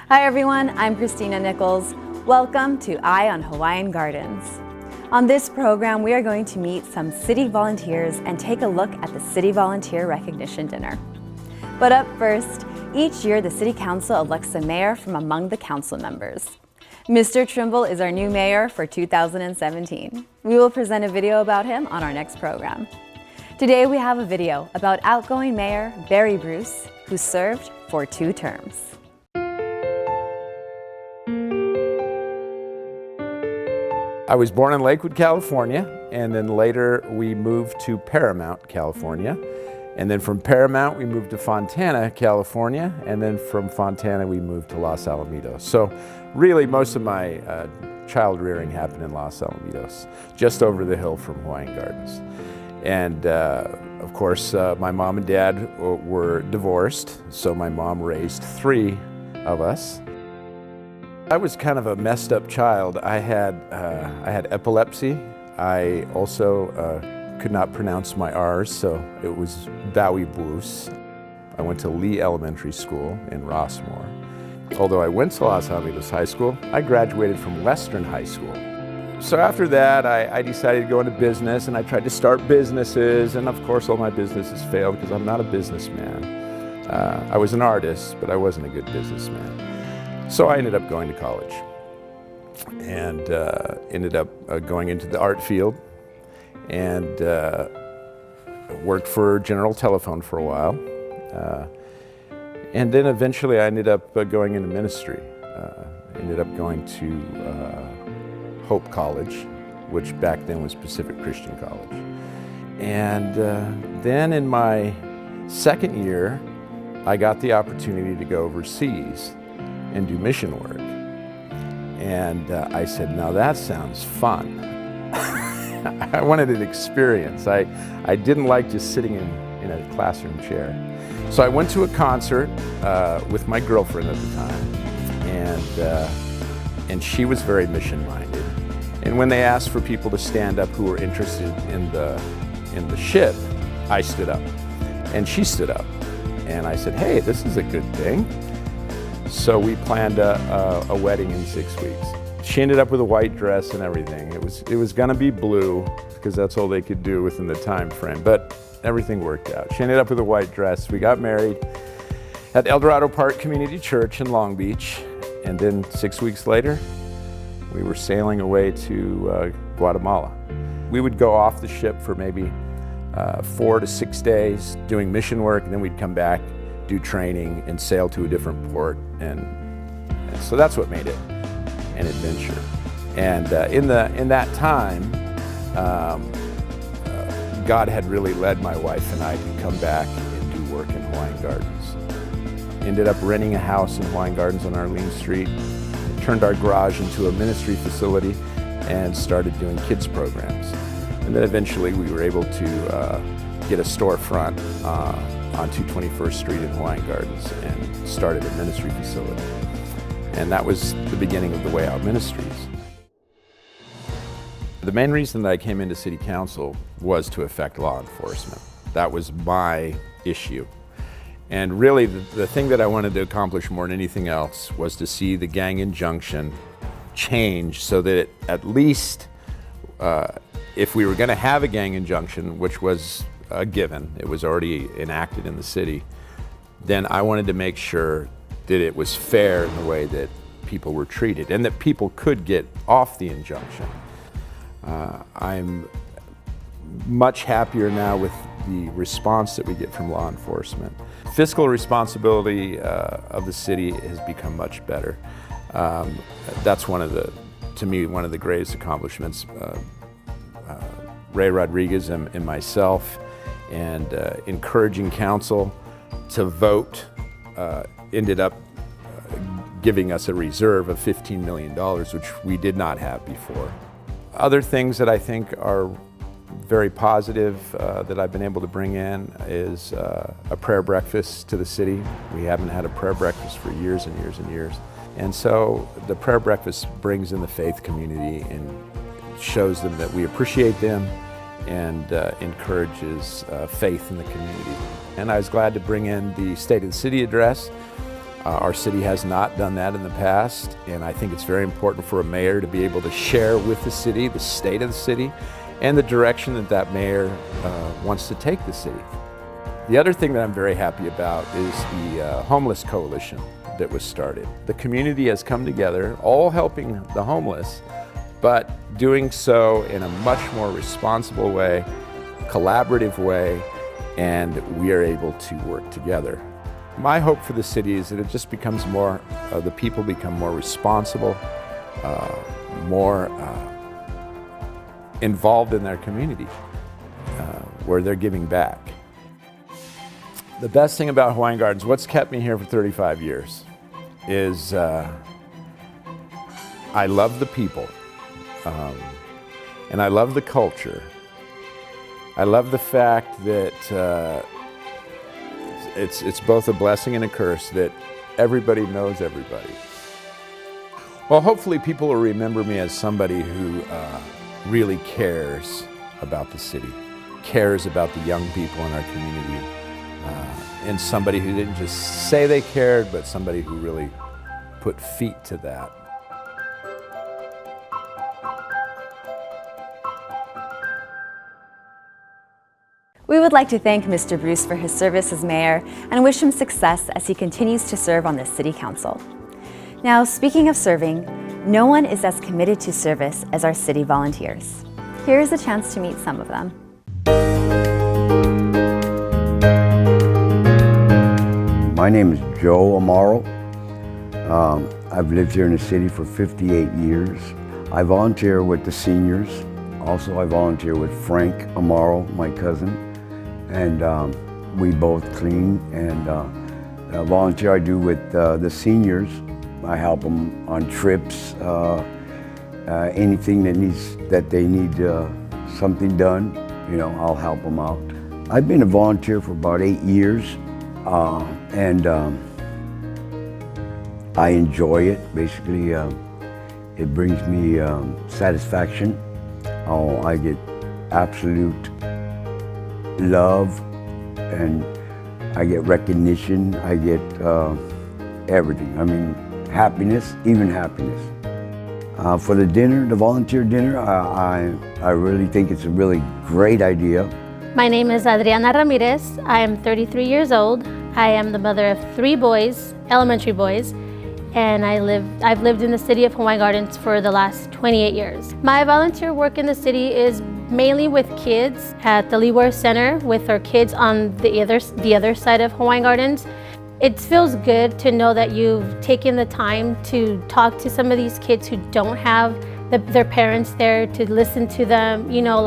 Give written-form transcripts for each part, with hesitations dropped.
Hi everyone, I'm Christina Nichols. Welcome to Eye on Hawaiian Gardens. On this program, we are going to meet some city volunteers and take a look at the City Volunteer Recognition Dinner. But up first, each year the City Council elects a mayor from among the council members. Mr. Trimble is our new mayor for 2017. We will present a video about him on our next program. Today we have a video about outgoing Mayor Barry Bruce, who served for 2 terms. I was born in Lakewood, California, and then later we moved to Paramount, California. And then from Paramount we moved to Fontana, California, and then from Fontana we moved to Los Alamitos. So really most of my child rearing happened in Los Alamitos, just over the hill from Hawaiian Gardens. And of course my mom and dad were divorced, so my mom raised 3 of us. I was kind of a messed up child. I had epilepsy. I also could not pronounce my R's, so it was Bowie Bruce. I went to Lee Elementary School in Rossmore. Although I went to Los Alamitos High School, I graduated from Western High School. So after that, I decided to go into business, and I tried to start businesses, and of course all my businesses failed because I'm not a businessman. I was an artist, but I wasn't a good businessman. So I ended up going to college and ended up going into the art field and worked for General Telephone for a while. And then eventually I ended up going into ministry. Ended up going to Hope College, which back then was Pacific Christian College. And then in my second year, I got the opportunity to go overseas and do mission work. And I said, now that sounds fun. I wanted an experience. I didn't like just sitting in a classroom chair. So I went to a concert with my girlfriend at the time, and she was very mission-minded. And when they asked for people to stand up who were interested in the ship, I stood up, and she stood up. And I said, hey, this is a good thing. So we planned a wedding in 6 weeks. She ended up with a white dress and everything. It was gonna be blue because that's all they could do within the time frame, but everything worked out. She ended up with a white dress. We got married at El Dorado Park Community Church in Long Beach, and then 6 weeks later, we were sailing away to Guatemala. We would go off the ship for maybe 4 to 6 days doing mission work, and then we'd come back, do training, and sail to a different port, and so that's what made it an adventure. And in that time, God had really led my wife and I to come back and do work in Hawaiian Gardens. Ended up renting a house in Hawaiian Gardens on Arlene Street, turned our garage into a ministry facility, and started doing kids programs. And then eventually we were able to get a storefront on 221st Street in Hawaiian Gardens and started a ministry facility. And that was the beginning of the Way Out Ministries. The main reason that I came into City Council was to affect law enforcement. That was my issue. And really the thing that I wanted to accomplish more than anything else was to see the gang injunction change so that at least if we were going to have a gang injunction, which was a given, it was already enacted in the city, then I wanted to make sure that it was fair in the way that people were treated and that people could get off the injunction. I'm much happier now with the response that we get from law enforcement. Fiscal responsibility of the city has become much better. That's to me, one of the greatest accomplishments. Ray Rodriguez and myself, and encouraging council to vote, ended up giving us a reserve of $15 million, which we did not have before. Other things that I think are very positive that I've been able to bring in is a prayer breakfast to the city. We haven't had a prayer breakfast for years and years and years. And so the prayer breakfast brings in the faith community and shows them that we appreciate them and encourages faith in the community. And I was glad to bring in the State of the City address Our city has not done that in the past, and I think it's very important for a mayor to be able to share with the city, the state of the city, and the direction that that mayor wants to take the city. The other thing that I'm very happy about is the homeless coalition that was started. The community has come together, all helping the homeless, but doing so in a much more responsible way, collaborative way, and we are able to work together. My hope for the city is that it just becomes more, the people become more responsible, more involved in their community, where they're giving back. The best thing about Hawaiian Gardens, what's kept me here for 35 years, is I love the people, and I love the culture. I love the fact that it's both a blessing and a curse that everybody knows everybody. Well, hopefully people will remember me as somebody who really cares about the city, cares about the young people in our community, and somebody who didn't just say they cared, but somebody who really put feet to that. We would like to thank Mr. Bruce for his service as mayor and wish him success as he continues to serve on the City Council. Now, speaking of serving, no one is as committed to service as our city volunteers. Here is a chance to meet some of them. My name is Joe Amaro. I've lived here in the city for 58 years. I volunteer with the seniors. Also, I volunteer with Frank Amaro, my cousin, and we both clean and volunteer I do with the seniors. I help them on trips, anything that they need something done, you know, I'll help them out. I've been a volunteer for about 8 years, and I enjoy it. Basically, it brings me satisfaction. I get absolute love, and I get recognition. I get everything. I mean, happiness, even happiness. For the dinner, the volunteer dinner, I really think it's a really great idea. My name is Adriana Ramirez. I am 33 years old. I am the mother of 3 boys, elementary boys, and I've lived in the city of Hawaiian Gardens for the last 28 years. My volunteer work in the city is mainly with kids at the Leeward Center with our kids on the other side of Hawaiian Gardens. It feels good to know that you've taken the time to talk to some of these kids who don't have their parents there, to listen to them. You know,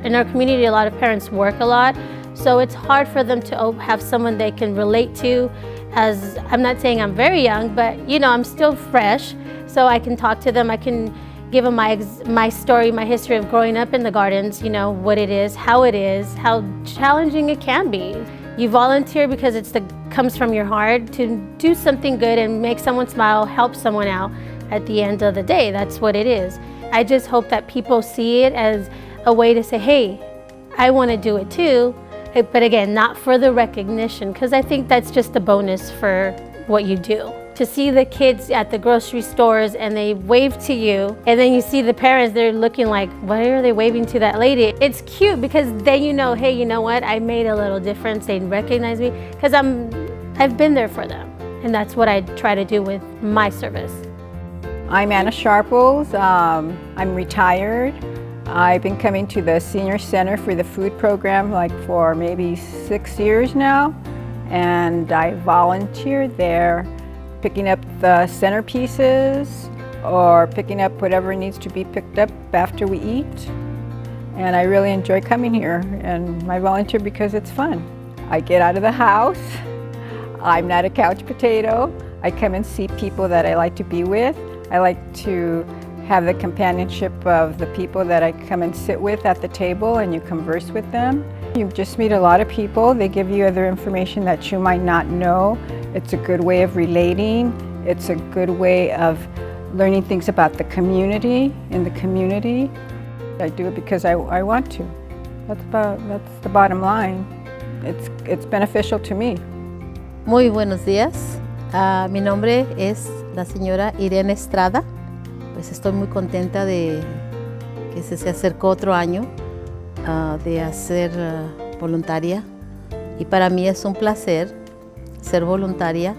in our community, a lot of parents work a lot, so it's hard for them to have someone they can relate to. As I'm not saying I'm very young, but you know, I'm still fresh, so I can talk to them. I can give them my story, my history of growing up in the gardens, you know, what it is, how challenging it can be. You volunteer because it comes from your heart to do something good and make someone smile, help someone out at the end of the day. That's what it is. I just hope that people see it as a way to say, hey, I want to do it too. But again, not for the recognition, because I think that's just a bonus for what you do. To see the kids at the grocery stores and they wave to you, and then you see the parents, they're looking like, why are they waving to that lady? It's cute because then you know, hey, you know what? I made a little difference. They recognize me because I've been there for them. And that's what I try to do with my service. I'm Anna Sharples. I'm retired. I've been coming to the Senior Center for the food program for maybe 6 years now, and I volunteer there picking up the centerpieces or picking up whatever needs to be picked up after we eat. And I really enjoy coming here, and I volunteer because it's fun. I get out of the house. I'm not a couch potato. I come and see people that I like to be with. I like to have the companionship of the people that I come and sit with at the table, and you converse with them. You just meet a lot of people. They give you other information that you might not know. It's a good way of relating. It's a good way of learning things about the community, in the community. I do it because I want to. That's the bottom line. It's beneficial to me. Muy buenos días. Mi nombre es la señora Irene Estrada. Pues estoy muy contenta de que se acercó otro año de hacer voluntaria. Y para mí es un placer ser voluntaria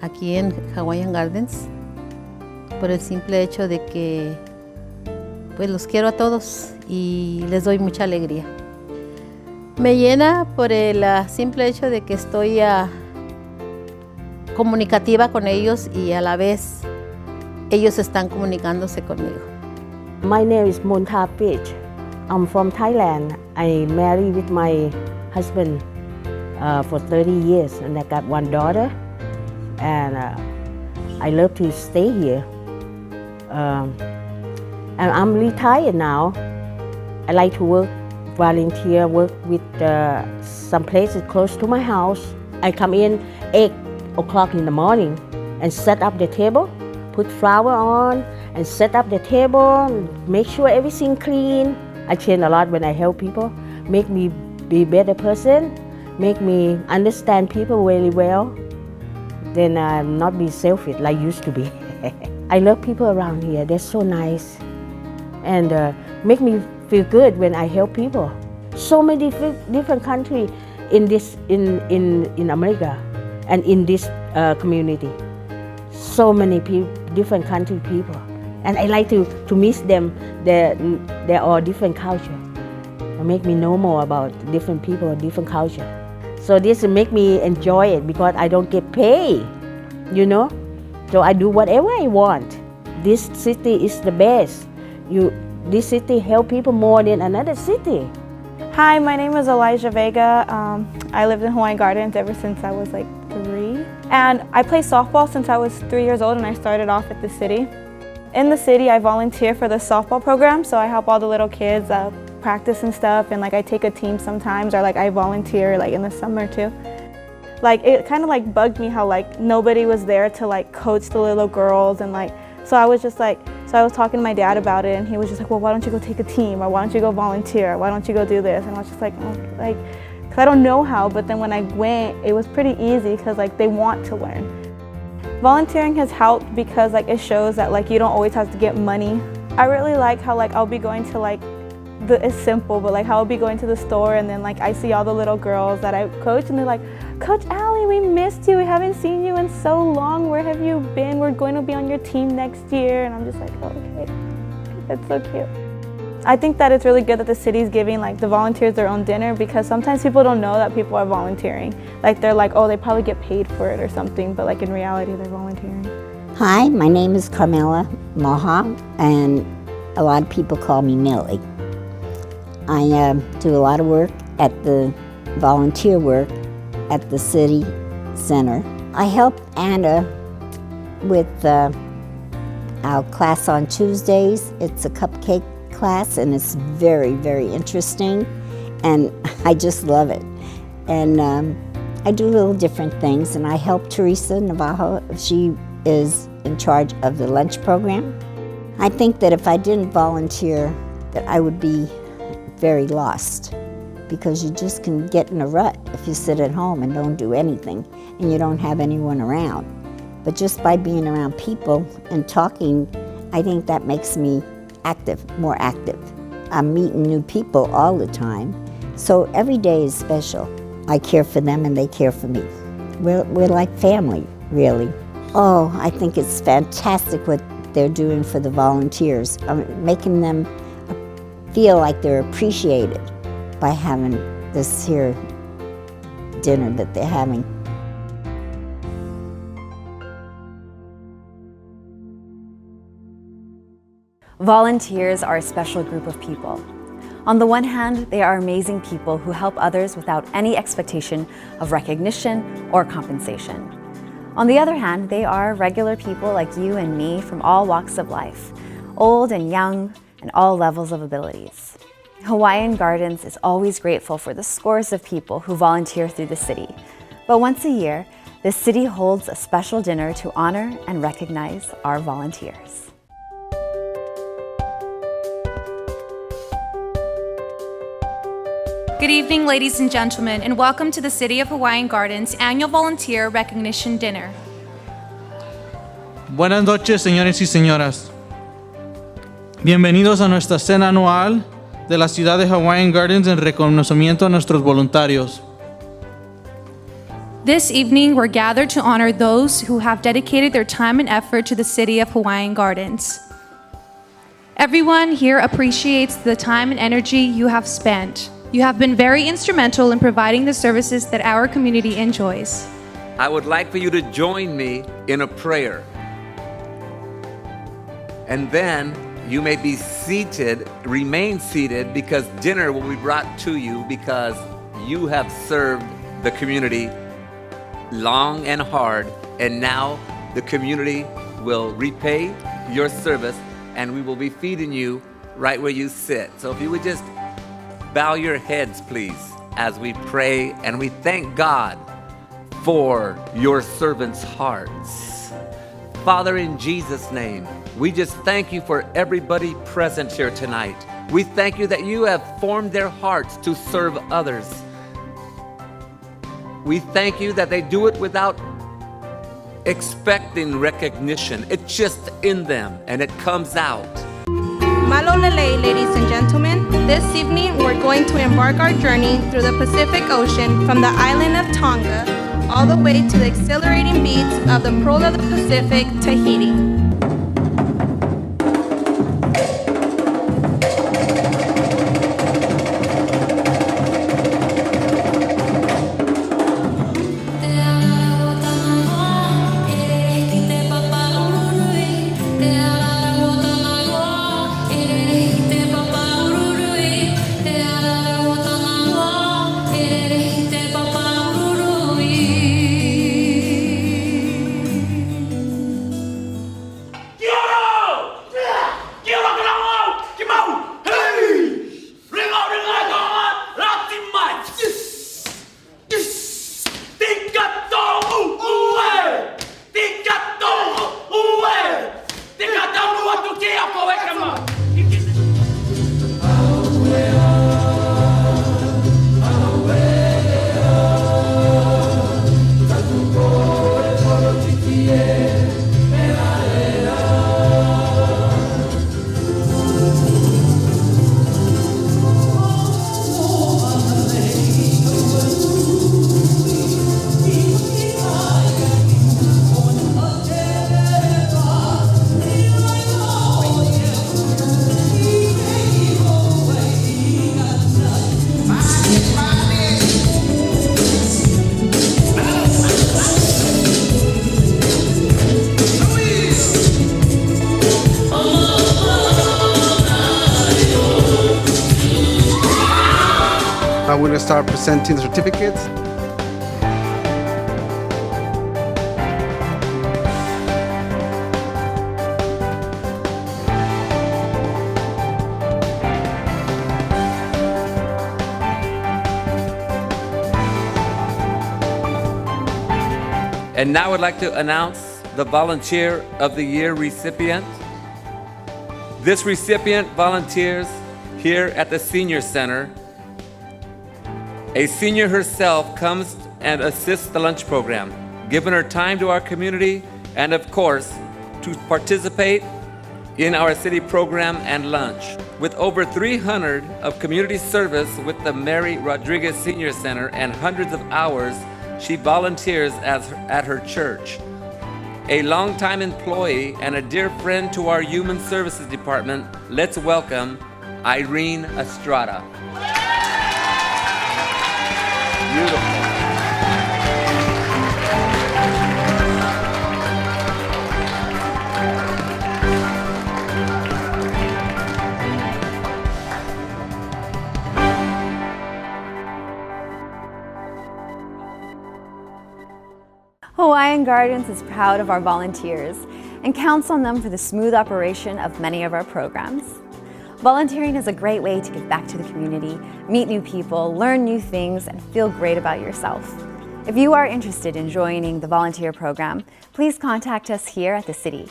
aquí en Hawaiian Gardens por el simple hecho de que pues los quiero a todos y les doy mucha alegría. Me llena por el simple hecho de que estoy comunicativa con ellos y a la vez ellos están comunicándose conmigo. My name is Montapich. I'm from Thailand. I married with my husband for 30 years and I got one daughter and I love to stay here. And I'm retired now. I like to work, volunteer, work with some places close to my house. I come in 8 o'clock in the morning and set up the table, put flour on and set up the table, make sure everything clean. I change a lot when I help people, make me be a better person, make me understand people really well, then not be selfish like I used to be. I love people around here, they're so nice and make me feel good when I help people. So many different countries in America and in this community. So many different country people. And I like to meet them. They're all different culture. It make me know more about different people, different culture. So this make me enjoy it because I don't get paid, you know? So I do whatever I want. This city is the best. This city help people more than another city. Hi, my name is Elijah Vega. I lived in Hawaiian Gardens ever since I was like 3. And I played softball since I was 3 years old and I started off at the city. In the city, I volunteer for the softball program, so I help all the little kids practice and stuff, and like I take a team sometimes, or like I volunteer like in the summer too. Like it kind of like bugged me how like nobody was there to like coach the little girls, and like so I was just like, so I was talking to my dad about it and he was just like, well, why don't you go take a team, or why don't you go volunteer, why don't you go do this? And I was just like, oh, like, cause I don't know how, but then when I went, it was pretty easy because like they want to learn. Volunteering has helped because like it shows that like you don't always have to get money. I really like how like I'll be going to like, it's simple, but like how I'll be going to the store and then like I see all the little girls that I coach and they're like, Coach Allie, we missed you, we haven't seen you in so long, where have you been? We're going to be on your team next year. And I'm just like, oh, okay, that's so cute. I think that it's really good that the city's giving like the volunteers their own dinner, because sometimes people don't know that people are volunteering. Like they're like, oh, they probably get paid for it or something, but like in reality they're volunteering. Hi, my name is Carmela Moha, and a lot of people call me Millie. I do a lot of work at the volunteer work at the city center. I help Anna with our class on Tuesdays. It's a cupcake class and it's very, very interesting and I just love it. And I do little different things, and I help Teresa Navajo. She is in charge of the lunch program. I think that if I didn't volunteer, that I would be very lost, because you just can get in a rut if you sit at home and don't do anything and you don't have anyone around. But just by being around people and talking, I think that makes me active, more active. I'm meeting new people all the time, so every day is special. I care for them and they care for me. We're like family, really. Oh, I think it's fantastic what they're doing for the volunteers, making them feel like they're appreciated by having this here dinner that they're having. Volunteers are a special group of people. On the one hand, they are amazing people who help others without any expectation of recognition or compensation. On the other hand, they are regular people like you and me from all walks of life, old and young, and all levels of abilities. Hawaiian Gardens is always grateful for the scores of people who volunteer through the city. But once a year, the city holds a special dinner to honor and recognize our volunteers. Good evening, ladies and gentlemen, and welcome to the City of Hawaiian Gardens Annual Volunteer Recognition Dinner. Buenas noches, señores y señoras. Bienvenidos a nuestra cena anual de la ciudad de Hawaiian Gardens en reconocimiento a nuestros voluntarios. This evening, we're gathered to honor those who have dedicated their time and effort to the City of Hawaiian Gardens. Everyone here appreciates the time and energy you have spent. You have been very instrumental in providing the services that our community enjoys. I would like for you to join me in a prayer. And then you may be seated, remain seated, because dinner will be brought to you because you have served the community long and hard, and now the community will repay your service, and we will be feeding you right where you sit. So if you would just bow your heads, please, as we pray and we thank God for your servants' hearts. Father, in Jesus' name, we just thank you for everybody present here tonight. We thank you that you have formed their hearts to serve others. We thank you that they do it without expecting recognition. It's just in them and it comes out. Malolele, ladies and gentlemen. This evening we're going to embark our journey through the Pacific Ocean from the island of Tonga all the way to the exhilarating beaches of the Pearl of the Pacific, Tahiti. We're going to start presenting the certificates. And now I'd like to announce the Volunteer of the Year recipient. This recipient volunteers here at the Senior Center. A senior herself comes and assists the lunch program, giving her time to our community and, of course, to participate in our city program and lunch. With over 300 of community service with the Mary Rodriguez Senior Center and hundreds of hours, she volunteers at her church. A longtime employee and a dear friend to our Human Services Department, let's welcome Irene Estrada. Beautiful. Hawaiian Gardens is proud of our volunteers and counts on them for the smooth operation of many of our programs. Volunteering is a great way to give back to the community, meet new people, learn new things, and feel great about yourself. If you are interested in joining the volunteer program, please contact us here at the City.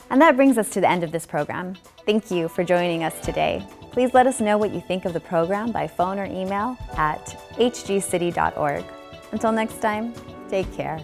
And that brings us to the end of this program. Thank you for joining us today. Please let us know what you think of the program by phone or email at hgcity.org. Until next time, take care.